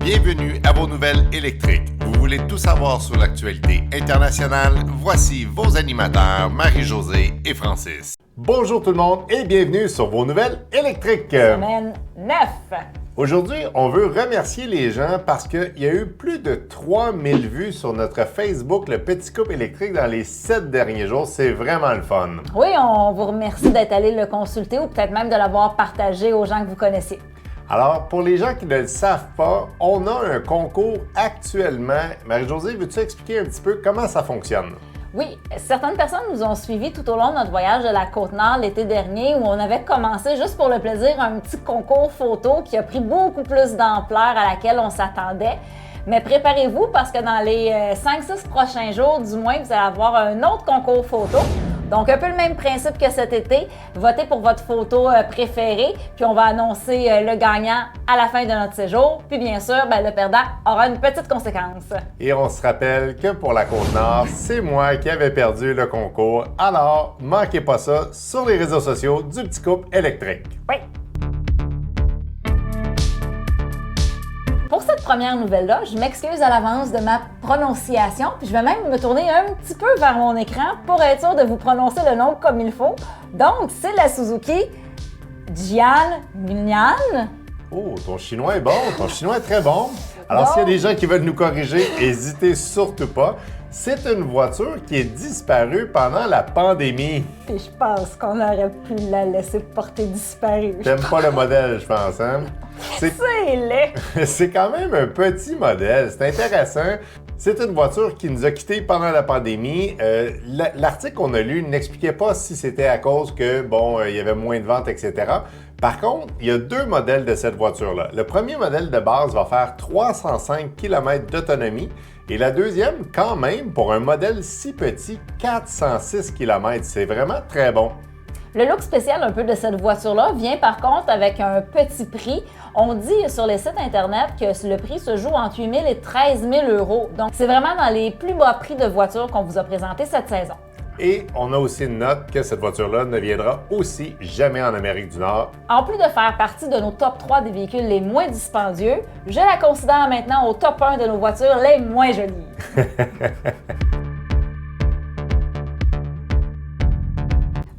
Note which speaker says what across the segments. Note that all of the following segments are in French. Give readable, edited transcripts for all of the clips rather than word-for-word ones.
Speaker 1: Bienvenue à vos nouvelles électriques. Vous voulez tout savoir sur l'actualité internationale? Voici vos animateurs Marie-Josée et Francis.
Speaker 2: Bonjour tout le monde et bienvenue sur vos nouvelles électriques.
Speaker 3: Semaine 9.
Speaker 2: Aujourd'hui, on veut remercier les gens parce qu'il y a eu plus de 3000 vues sur notre Facebook, le Petit Couple électrique, dans les 7 derniers jours. C'est vraiment le fun.
Speaker 3: Oui, on vous remercie d'être allé le consulter ou peut-être même de l'avoir partagé aux gens que vous connaissez.
Speaker 2: Alors, pour les gens qui ne le savent pas, on a un concours actuellement. Marie-Josée, veux-tu expliquer un petit peu comment ça fonctionne?
Speaker 3: Oui, certaines personnes nous ont suivis tout au long de notre voyage de la Côte-Nord l'été dernier où on avait commencé juste pour le plaisir un petit concours photo qui a pris beaucoup plus d'ampleur à laquelle on s'attendait. Mais préparez-vous parce que dans les 5-6 prochains jours, du moins, vous allez avoir un autre concours photo. Donc, un peu le même principe que cet été. Votez pour votre photo préférée, puis on va annoncer le gagnant à la fin de notre séjour. Puis bien sûr, le perdant aura une petite conséquence.
Speaker 2: Et on se rappelle que pour la Côte-Nord, c'est moi qui avais perdu le concours. Alors, manquez pas ça sur les réseaux sociaux du Petit Couple électrique.
Speaker 3: Oui. Pour cette première nouvelle-là, je m'excuse à l'avance de ma prononciation, puis je vais même me tourner un petit peu vers mon écran pour être sûr de vous prononcer le nom comme il faut. Donc, c'est la Suzuki Jiangnan.
Speaker 2: Oh, ton chinois est bon, ton chinois est très bon. Alors, s'il y a des gens qui veulent nous corriger, n'hésitez surtout pas. C'est une voiture qui est disparue pendant la pandémie.
Speaker 3: Puis je pense qu'on aurait pu la laisser porter disparue.
Speaker 2: T'aimes pas le modèle, je pense, hein?
Speaker 3: C'est laid!
Speaker 2: C'est quand même un petit modèle, c'est intéressant. C'est une voiture qui nous a quittés pendant la pandémie. L'article qu'on a lu n'expliquait pas si c'était à cause que, il y avait moins de ventes, etc. Par contre, il y a deux modèles de cette voiture-là. Le premier modèle de base va faire 305 km d'autonomie et la deuxième, quand même, pour un modèle si petit, 406 km. C'est vraiment très bon.
Speaker 3: Le look spécial un peu de cette voiture-là vient par contre avec un petit prix. On dit sur les sites internet que le prix se joue entre 8 000 et 13 000 euros. Donc, c'est vraiment dans les plus bas prix de voitures qu'on vous a présenté cette saison.
Speaker 2: Et on a aussi une note que cette voiture-là ne viendra aussi jamais en Amérique du Nord.
Speaker 3: En plus de faire partie de nos top 3 des véhicules les moins dispendieux, je la considère maintenant au top 1 de nos voitures les moins jolies.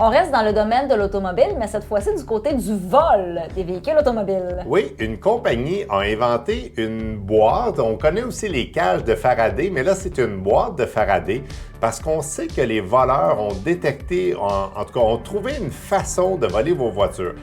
Speaker 3: On reste dans le domaine de l'automobile, mais cette fois-ci du côté du vol des véhicules automobiles.
Speaker 2: Oui, une compagnie a inventé une boîte. On connaît aussi les cages de Faraday, mais là, c'est une boîte de Faraday parce qu'on sait que les voleurs ont détecté, en tout cas, ont trouvé une façon de voler vos voitures.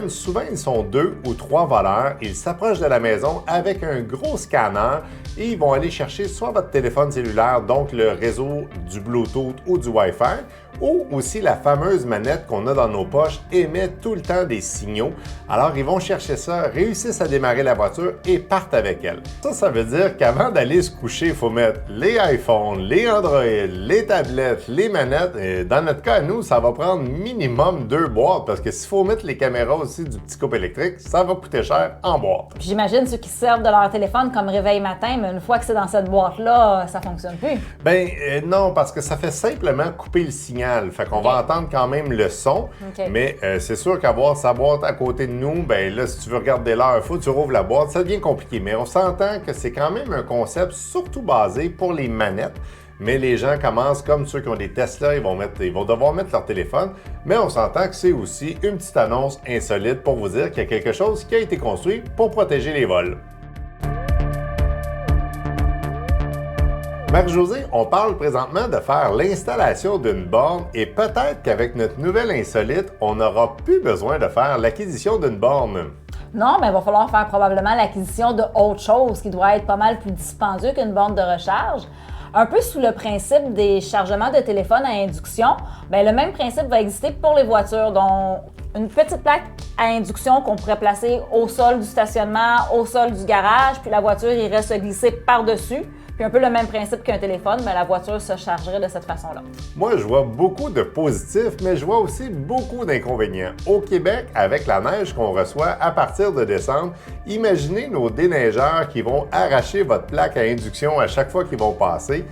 Speaker 2: Souvent, ils sont 2 ou 3 voleurs, ils s'approchent de la maison avec un gros scanner et ils vont aller chercher soit votre téléphone cellulaire, donc le réseau du Bluetooth ou du Wi-Fi, ou aussi la fameuse manette qu'on a dans nos poches émet tout le temps des signaux. Alors, ils vont chercher ça, réussissent à démarrer la voiture et partent avec elle. Ça veut dire qu'avant d'aller se coucher, il faut mettre les iPhones, les Android, les tablettes, les manettes. Et dans notre cas, nous, ça va prendre minimum 2 boîtes parce que s'il faut mettre les caméras aussi du Petit Couple électrique, ça va coûter cher en boîte.
Speaker 3: J'imagine ceux qui se servent de leur téléphone comme réveil matin, mais une fois que c'est dans cette boîte-là, ça fonctionne plus.
Speaker 2: Non, parce que ça fait simplement couper le signal. Fait qu'on va entendre quand même le son, mais c'est sûr qu'avoir sa boîte à côté de nous, là, si tu veux regarder l'heure, il faut que tu rouvres la boîte, ça devient compliqué. Mais on s'entend que c'est quand même un concept surtout basé pour les manettes. Mais les gens commencent, comme ceux qui ont des Tesla, ils vont devoir mettre leur téléphone. Mais on s'entend que c'est aussi une petite annonce insolite pour vous dire qu'il y a quelque chose qui a été construit pour protéger les vols. Marie-Josée, on parle présentement de faire l'installation d'une borne et peut-être qu'avec notre nouvelle insolite, on n'aura plus besoin de faire l'acquisition d'une borne.
Speaker 3: Non, mais il va falloir faire probablement l'acquisition de autre chose qui doit être pas mal plus dispendieux qu'une borne de recharge. Un peu sous le principe des chargements de téléphone à induction, le même principe va exister pour les voitures, dont une petite plaque à induction qu'on pourrait placer au sol du stationnement, au sol du garage, puis la voiture irait se glisser par-dessus. Puis un peu le même principe qu'un téléphone, mais la voiture se chargerait de cette façon-là.
Speaker 2: Moi, je vois beaucoup de positifs, mais je vois aussi beaucoup d'inconvénients. Au Québec, avec la neige qu'on reçoit à partir de décembre, imaginez nos déneigeurs qui vont arracher votre plaque à induction à chaque fois qu'ils vont passer.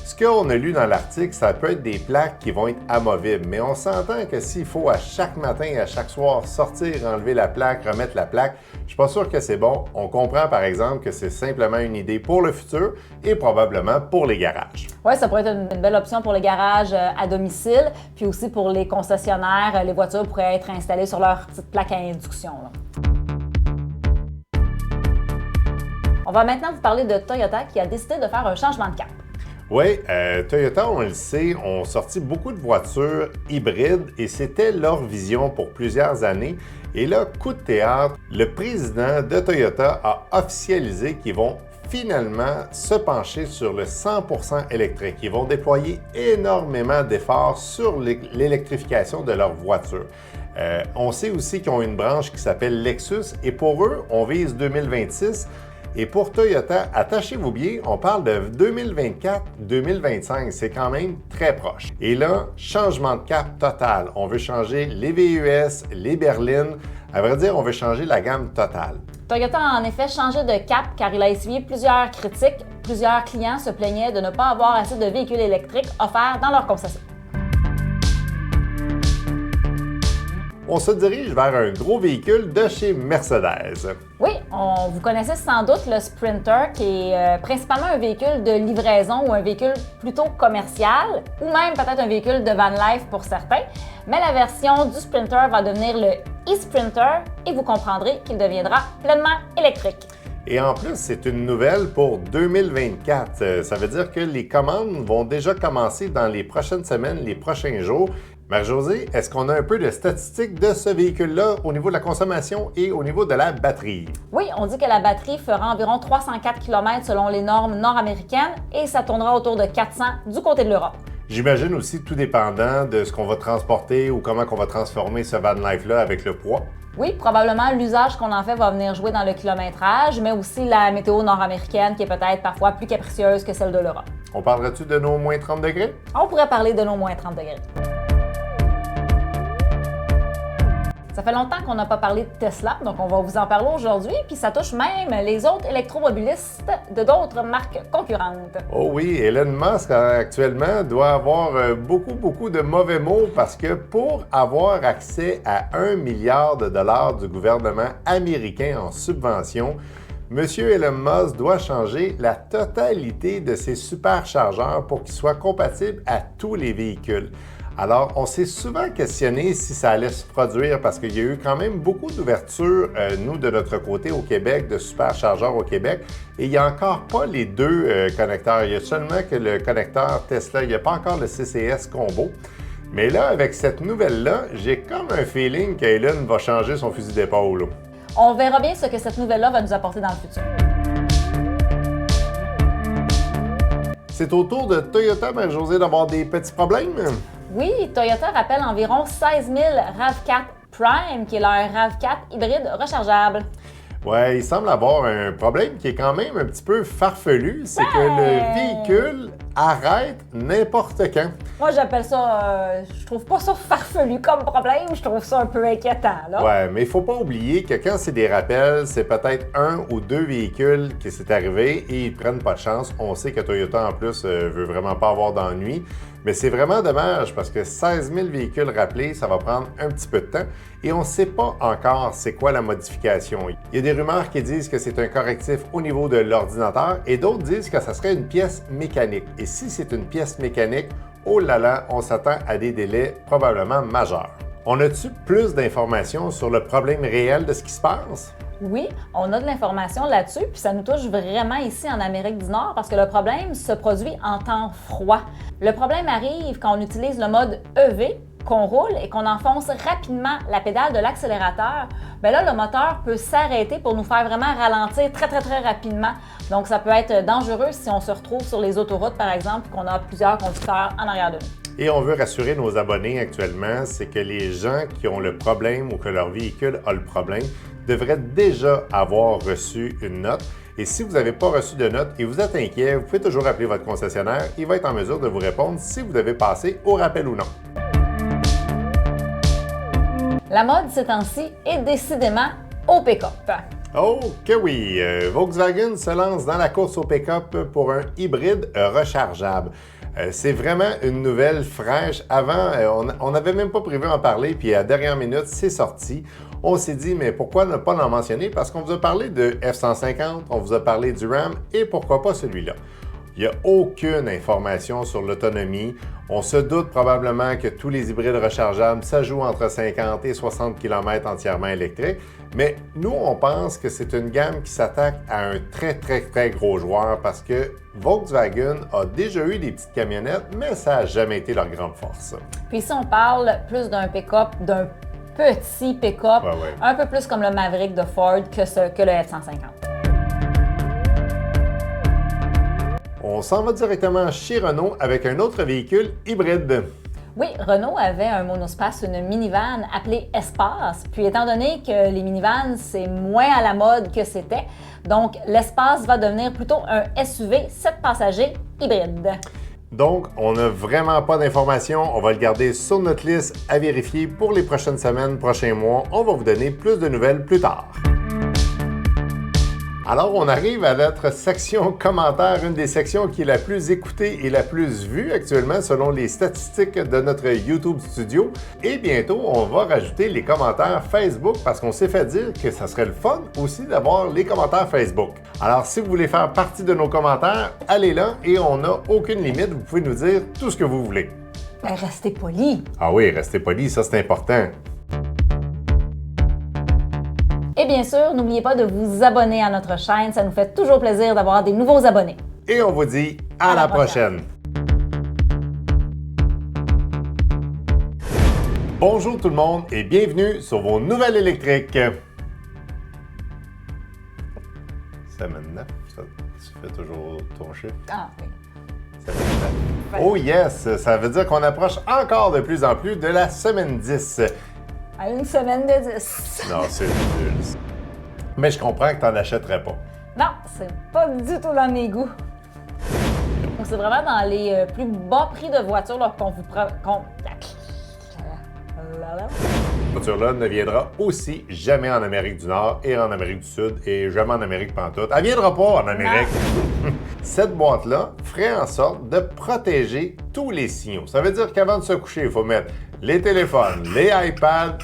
Speaker 2: Ce qu'on a lu dans l'article, ça peut être des plaques qui vont être amovibles, mais on s'entend que s'il faut à chaque matin et à chaque soir sortir, enlever la plaque, remettre la plaque, je suis pas sûr que c'est bon. On comprend par exemple que c'est simplement une idée pour le futur et probablement pour les garages.
Speaker 3: Oui, ça pourrait être une belle option pour les garages à domicile, puis aussi pour les concessionnaires, les voitures pourraient être installées sur leur petite plaque à induction, là. On va maintenant vous parler de Toyota qui a décidé de faire un changement de cap.
Speaker 2: Oui, Toyota, on le sait, ont sorti beaucoup de voitures hybrides et c'était leur vision pour plusieurs années. Et là, coup de théâtre, le président de Toyota a officialisé qu'ils vont finalement se pencher sur le 100% électrique. Ils vont déployer énormément d'efforts sur l'électrification de leurs voitures. On sait aussi qu'ils ont une branche qui s'appelle Lexus et pour eux, on vise 2026. Et pour Toyota, attachez-vous bien, on parle de 2024-2025, c'est quand même très proche. Et là, changement de cap total. On veut changer les VUS, les berlines. À vrai dire, on veut changer la gamme totale.
Speaker 3: Toyota a en effet changé de cap car il a essuyé plusieurs critiques. Plusieurs clients se plaignaient de ne pas avoir assez de véhicules électriques offerts dans leur concession.
Speaker 2: On se dirige vers un gros véhicule de chez Mercedes.
Speaker 3: Oui, vous connaissez sans doute le Sprinter qui est principalement un véhicule de livraison ou un véhicule plutôt commercial ou même peut-être un véhicule de van life pour certains. Mais la version du Sprinter va devenir le e-Sprinter et vous comprendrez qu'il deviendra pleinement électrique.
Speaker 2: Et en plus, c'est une nouvelle pour 2024. Ça veut dire que les commandes vont déjà commencer dans les prochaines semaines, les prochains jours. Marie-Josée, est-ce qu'on a un peu de statistiques de ce véhicule-là au niveau de la consommation et au niveau de la batterie?
Speaker 3: Oui, on dit que la batterie fera environ 304 km selon les normes nord-américaines et ça tournera autour de 400 du côté de l'Europe.
Speaker 2: J'imagine aussi tout dépendant de ce qu'on va transporter ou comment on va transformer ce van life-là avec le poids.
Speaker 3: Oui, probablement l'usage qu'on en fait va venir jouer dans le kilométrage, mais aussi la météo nord-américaine qui est peut-être parfois plus capricieuse que celle de l'Europe.
Speaker 2: On parlerait-tu de nos moins 30 degrés?
Speaker 3: On pourrait parler de nos moins 30 degrés. Ça fait longtemps qu'on n'a pas parlé de Tesla, donc on va vous en parler aujourd'hui, puis ça touche même les autres électromobilistes de d'autres marques concurrentes.
Speaker 2: Oh oui, Elon Musk actuellement doit avoir beaucoup de mauvais mots parce que pour avoir accès à 1 milliard de dollars du gouvernement américain en subvention, M. Elon Musk doit changer la totalité de ses superchargeurs pour qu'ils soient compatibles à tous les véhicules. Alors, on s'est souvent questionné si ça allait se produire parce qu'il y a eu quand même beaucoup d'ouvertures, nous, de notre côté au Québec, de superchargeurs au Québec, et il n'y a encore pas les deux connecteurs. Il y a seulement que le connecteur Tesla, il n'y a pas encore le CCS Combo. Mais là, avec cette nouvelle-là, j'ai comme un feeling qu'Elon va changer son fusil d'épaule.
Speaker 3: On verra bien ce que cette nouvelle-là va nous apporter dans le futur.
Speaker 2: C'est au tour de Toyota, Marie-Josée, d'avoir des petits problèmes?
Speaker 3: Oui, Toyota rappelle environ 16 000 RAV4 Prime, qui est leur RAV4 hybride rechargeable.
Speaker 2: Ouais, il semble avoir un problème qui est quand même un petit peu farfelu, c'est que le véhicule arrête n'importe quand.
Speaker 3: Moi, j'appelle ça, je trouve pas ça farfelu comme problème, je trouve ça un peu inquiétant, là.
Speaker 2: Ouais, mais il faut pas oublier que quand c'est des rappels, c'est peut-être 1 ou 2 véhicules qui s'est arrivé et ils prennent pas de chance. On sait que Toyota, en plus, veut vraiment pas avoir d'ennui. Mais c'est vraiment dommage parce que 16 000 véhicules rappelés, ça va prendre un petit peu de temps et on ne sait pas encore c'est quoi la modification. Il y a des rumeurs qui disent que c'est un correctif au niveau de l'ordinateur et d'autres disent que ça serait une pièce mécanique. Et si c'est une pièce mécanique, oh là là, on s'attend à des délais probablement majeurs. On a-tu plus d'informations sur le problème réel de ce qui se passe?
Speaker 3: Oui, on a de l'information là-dessus, puis ça nous touche vraiment ici en Amérique du Nord parce que le problème se produit en temps froid. Le problème arrive quand on utilise le mode EV, qu'on roule et qu'on enfonce rapidement la pédale de l'accélérateur. Bien là, le moteur peut s'arrêter pour nous faire vraiment ralentir très rapidement. Donc, ça peut être dangereux si on se retrouve sur les autoroutes, par exemple, qu'on a plusieurs conducteurs en arrière de nous.
Speaker 2: Et on veut rassurer nos abonnés actuellement, c'est que les gens qui ont le problème ou que leur véhicule a le problème devraient déjà avoir reçu une note. Et si vous n'avez pas reçu de note et vous êtes inquiet, vous pouvez toujours appeler votre concessionnaire. Il va être en mesure de vous répondre si vous devez passer au rappel ou non.
Speaker 3: La mode ces temps-ci est décidément au pick-up.
Speaker 2: Oh que oui! Volkswagen se lance dans la course au pick-up pour un hybride rechargeable. C'est vraiment une nouvelle fraîche. Avant, on n'avait même pas prévu en parler, puis à la dernière minute, c'est sorti. On s'est dit, mais pourquoi ne pas l'en mentionner? Parce qu'on vous a parlé de F-150, on vous a parlé du Ram, et pourquoi pas celui-là? Il n'y a aucune information sur l'autonomie. On se doute probablement que tous les hybrides rechargeables, ça joue entre 50 et 60 km entièrement électriques. Mais nous, on pense que c'est une gamme qui s'attaque à un très gros joueur parce que Volkswagen a déjà eu des petites camionnettes, mais ça n'a jamais été leur grande force.
Speaker 3: Puis ici, on parle plus d'un pick-up, d'un petit pick-up, un peu plus comme le Maverick de Ford que le F-150.
Speaker 2: On s'en va directement chez Renault avec un autre véhicule hybride.
Speaker 3: Oui, Renault avait un monospace, une minivan appelée Espace. Puis étant donné que les minivans, c'est moins à la mode que c'était, donc l'Espace va devenir plutôt un SUV 7 passagers hybride.
Speaker 2: Donc, on n'a vraiment pas d'informations. On va le garder sur notre liste à vérifier pour les prochaines semaines, prochains mois. On va vous donner plus de nouvelles plus tard. Alors, on arrive à notre section commentaires, une des sections qui est la plus écoutée et la plus vue actuellement selon les statistiques de notre YouTube Studio. Et bientôt, on va rajouter les commentaires Facebook parce qu'on s'est fait dire que ça serait le fun aussi d'avoir les commentaires Facebook. Alors, si vous voulez faire partie de nos commentaires, allez là et on n'a aucune limite. Vous pouvez nous dire tout ce que vous voulez.
Speaker 3: Restez poli.
Speaker 2: Ah oui, restez poli, ça c'est important.
Speaker 3: Et bien sûr, n'oubliez pas de vous abonner à notre chaîne, ça nous fait toujours plaisir d'avoir des nouveaux abonnés.
Speaker 2: Et on vous dit à la prochaine. Bonjour tout le monde et bienvenue sur vos nouvelles électriques. Semaine 9, ça, tu fais toujours ton chiffre.
Speaker 3: Ah oui.
Speaker 2: Semaine 9. Oh yes, ça veut dire qu'on approche encore de plus en plus de la semaine 10.
Speaker 3: À une semaine de 10.
Speaker 2: Non, c'est nul. Mais je comprends que tu n'en achèterais pas.
Speaker 3: Non, c'est pas du tout dans mes goûts. Donc, c'est vraiment dans les plus bas prix de voitures là, qu'on vous
Speaker 2: Cette voiture-là ne viendra aussi jamais en Amérique du Nord et en Amérique du Sud et jamais en Amérique pantoute. Elle ne viendra pas en Amérique. Cette boîte-là ferait en sorte de protéger tous les signaux. Ça veut dire qu'avant de se coucher, il faut mettre les téléphones, les iPads,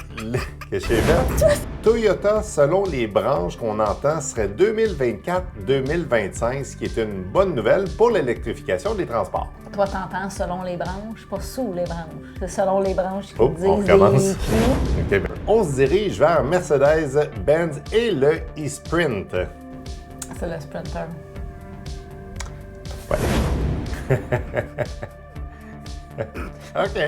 Speaker 2: Qu'est-ce que j'ai fait? Toyota, selon les branches qu'on entend, serait 2024-2025, ce qui est une bonne nouvelle pour l'électrification des transports.
Speaker 3: Toi, t'entends selon les branches, pas sous les branches. C'est selon les branches qui disent
Speaker 2: on commence. Okay. On se dirige vers Mercedes-Benz et le e-Sprint.
Speaker 3: C'est le Sprinter.
Speaker 2: Ouais. OK.